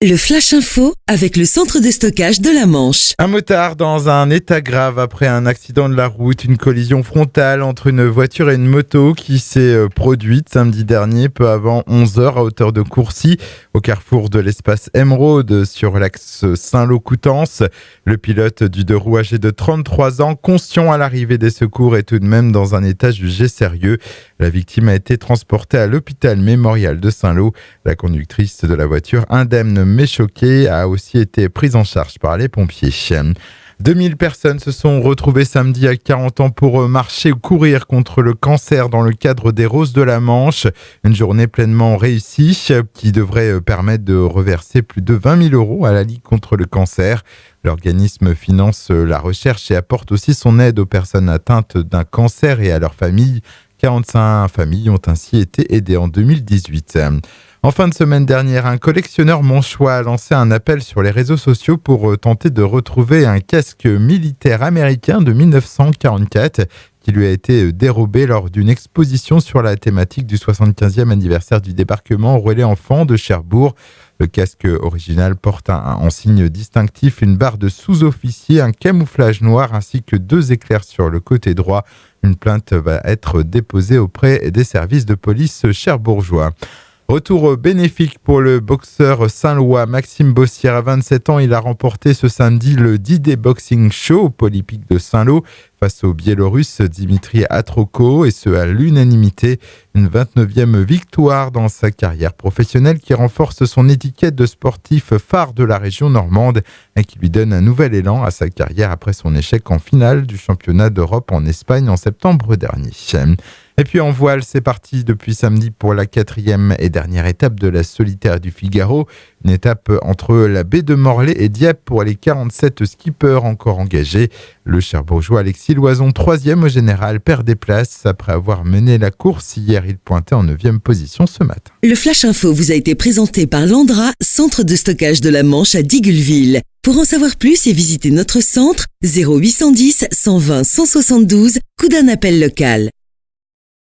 Le Flash Info avec le centre de stockage de la Manche. Un motard dans un état grave après un accident de la route, une collision frontale entre une voiture et une moto qui s'est produite samedi dernier peu avant 11h à hauteur de Courcy, au carrefour de l'espace Emeraude sur l'axe Saint-Lô-Coutances. Le pilote du deux roues âgé de 33 ans, conscient à l'arrivée des secours, est tout de même dans un état jugé sérieux. La victime a été transportée à l'hôpital mémorial de Saint-Lô. La conductrice de la voiture, indemne mais choquée, a aussi été prise en charge par les pompiers. 2000 personnes se sont retrouvées samedi à 40 ans pour marcher ou courir contre le cancer dans le cadre des Roses de la Manche. Une journée pleinement réussie qui devrait permettre de reverser plus de 20 000 € à la Ligue contre le cancer. L'organisme finance la recherche et apporte aussi son aide aux personnes atteintes d'un cancer et à leurs familles. 45 familles ont ainsi été aidées en 2018. En fin de semaine dernière, un collectionneur manchois a lancé un appel sur les réseaux sociaux pour tenter de retrouver un casque militaire américain de 1944 qui lui a été dérobé lors d'une exposition sur la thématique du 75e anniversaire du débarquement au relais enfant de Cherbourg. Le casque original porte en signe distinctif une barre de sous-officier, un camouflage noir ainsi que 2 éclairs sur le côté droit. Une plainte va être déposée auprès des services de police cherbourgeois. Retour bénéfique pour le boxeur saint-lois Maxime Bossière. À 27 ans, il a remporté ce samedi le D-Day Boxing Show au Polypique de Saint-Lô face au Biélorusse Dimitri Atroko, et ce à l'unanimité. Une 29e victoire dans sa carrière professionnelle qui renforce son étiquette de sportif phare de la région normande et qui lui donne un nouvel élan à sa carrière après son échec en finale du championnat d'Europe en Espagne en septembre dernier. Et puis en voile, c'est parti depuis samedi pour la 4e et dernière étape de la Solitaire du Figaro. Une étape entre la baie de Morlaix et Dieppe pour les 47 skippers encore engagés. Le Cherbourgeois Alexis Loison, 3e au général, perd des places après avoir mené la course. Hier, il pointait en 9e position ce matin. Le Flash Info vous a été présenté par Landra, centre de stockage de la Manche à Digoulville. Pour en savoir plus et visiter notre centre, 0810 120 172, coup d'un appel local.